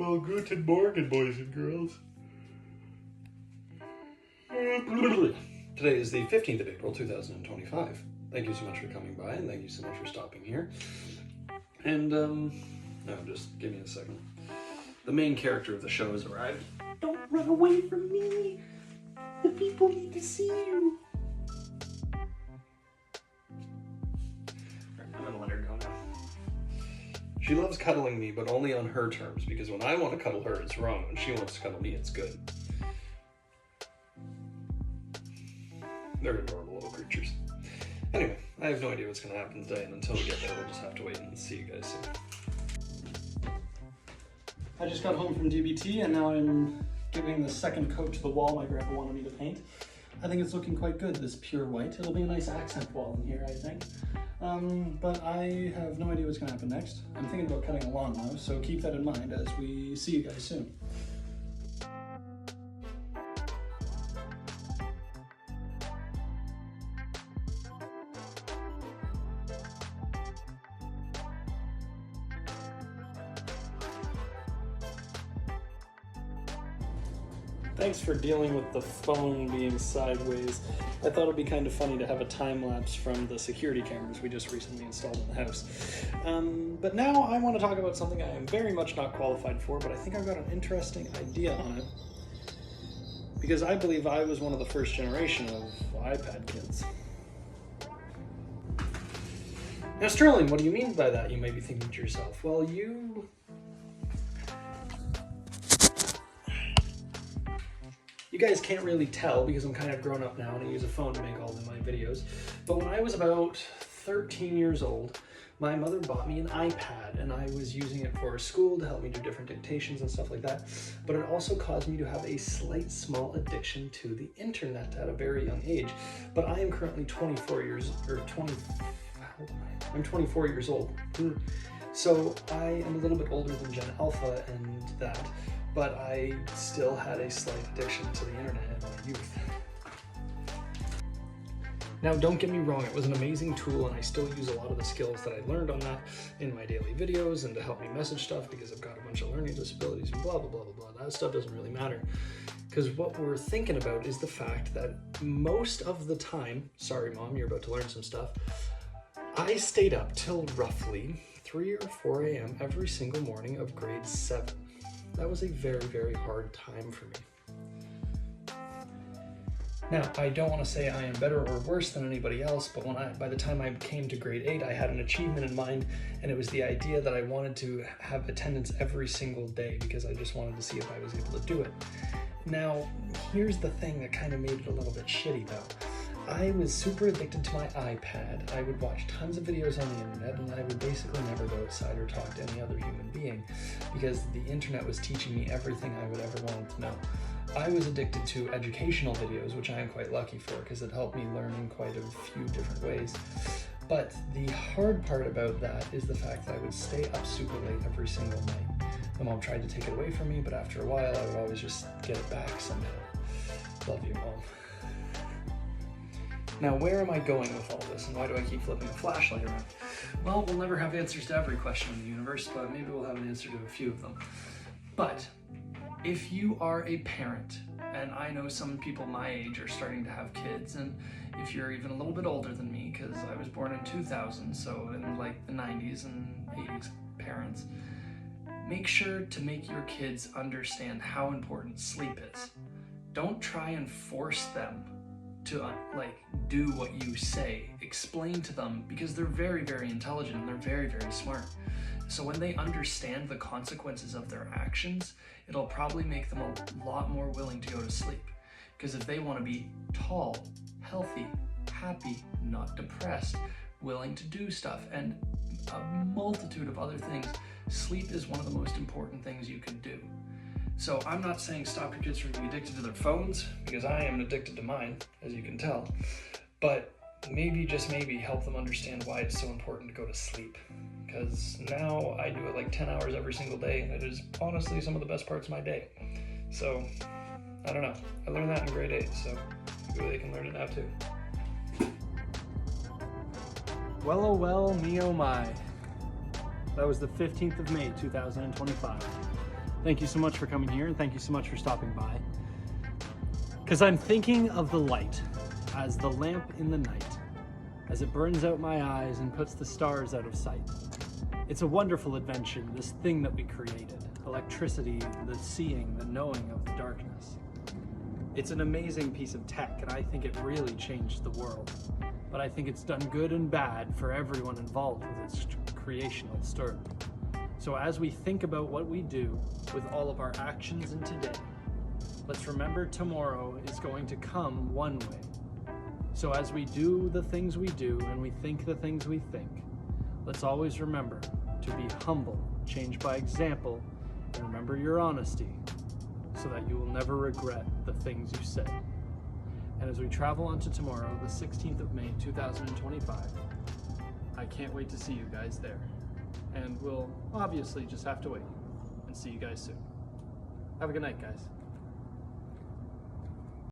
Well, guten Morgen, boys and girls. Today is the 15th of April, 2025. Thank you so much for coming by, and thank you so much for stopping here. And, no, just give me a second. The main character of the show has arrived. Don't run away from me! The people need to see you! I'm gonna let her go now. She loves cuddling me, but only on her terms, because when I want to cuddle her, it's wrong. When she wants to cuddle me, it's good. They're adorable little creatures. Anyway, I have no idea what's going to happen today, and until we get there, we'll just have to wait and see you guys soon. I just got home from DBT, and now I'm giving the second coat to the wall my grandpa wanted me to paint. I think it's looking quite good, this pure white. It'll be a nice accent wall in here, I think. But I have no idea what's going to happen next. I'm thinking about cutting a lawn though, so keep that in mind as we see you guys soon. Thanks for dealing with the phone being sideways. I thought it'd be kind of funny to have a time lapse from the security cameras we just recently installed in the house. But now I want to talk about something I am very much not qualified for, but I think I've got an interesting idea on it. Because I believe I was one of the first generation of iPad kids. Now Sterling, what do you mean by that? You may be thinking to yourself. Well, you guys can't really tell because I'm kind of grown up now and I use a phone to make all of my videos. But when I was about 13 years old, my mother bought me an iPad and I was using it for school to help me do different dictations and stuff like that. But it also caused me to have a slight small addiction to the internet at a very young age. But I am currently 24 years old. So I am a little bit older than Gen Alpha and that. But I still had a slight addiction to the internet in my youth. Now, don't get me wrong, it was an amazing tool and I still use a lot of the skills that I learned on that in my daily videos and to help me message stuff because I've got a bunch of learning disabilities and blah, blah, blah, blah, blah. That stuff doesn't really matter. Because what we're thinking about is the fact that most of the time, sorry mom, you're about to learn some stuff, I stayed up till roughly 3 or 4 a.m. every single morning of grade 7. That was a very, very hard time for me. Now, I don't want to say I am better or worse than anybody else, but by the time I came to grade 8, I had an achievement in mind, and it was the idea that I wanted to have attendance every single day because I just wanted to see if I was able to do it. Now, here's the thing that kind of made it a little bit shitty though. I was super addicted to my iPad. I would watch tons of videos on the internet and I would basically never go outside or talk to any other human being because the internet was teaching me everything I would ever want to know. I was addicted to educational videos, which I am quite lucky for because it helped me learn in quite a few different ways. But the hard part about that is the fact that I would stay up super late every single night. My mom tried to take it away from me, but after a while I would always just get it back somehow. Love you, Mom. Now, where am I going with all this, and why do I keep flipping the flashlight around? Well, we'll never have answers to every question in the universe, but maybe we'll have an answer to a few of them. But if you are a parent, and I know some people my age are starting to have kids, and if you're even a little bit older than me, because I was born in 2000, so in like the 90s and 80s parents, make sure to make your kids understand how important sleep is. Don't try and force them to do what you say. Explain to them because they're very, very intelligent and they're very, very smart. So when they understand the consequences of their actions, it'll probably make them a lot more willing to go to sleep. Because if they want to be tall, healthy, happy, not depressed, willing to do stuff, and a multitude of other things, sleep is one of the most important things you can do. So I'm not saying stop your kids from being addicted to their phones, because I am addicted to mine, as you can tell, but maybe, just maybe, help them understand why it's so important to go to sleep. Because now I do it like 10 hours every single day, and it is honestly some of the best parts of my day. So, I don't know. I learned that in grade 8, so maybe they can learn it now too. Well, oh well, me oh my. That was the 15th of May, 2025. Thank you so much for coming here, and thank you so much for stopping by. Because I'm thinking of the light as the lamp in the night, as it burns out my eyes and puts the stars out of sight. It's a wonderful invention, this thing that we created. Electricity, the seeing, the knowing of the darkness. It's an amazing piece of tech, and I think it really changed the world. But I think it's done good and bad for everyone involved with its creational story. So as we think about what we do with all of our actions in today, let's remember tomorrow is going to come one way. So as we do the things we do and we think the things we think, let's always remember to be humble, change by example, and remember your honesty so that you will never regret the things you said. And as we travel on to tomorrow, the 16th of May, 2025, I can't wait to see you guys there. And we'll obviously just have to wait and see you guys soon. Have a good night, guys.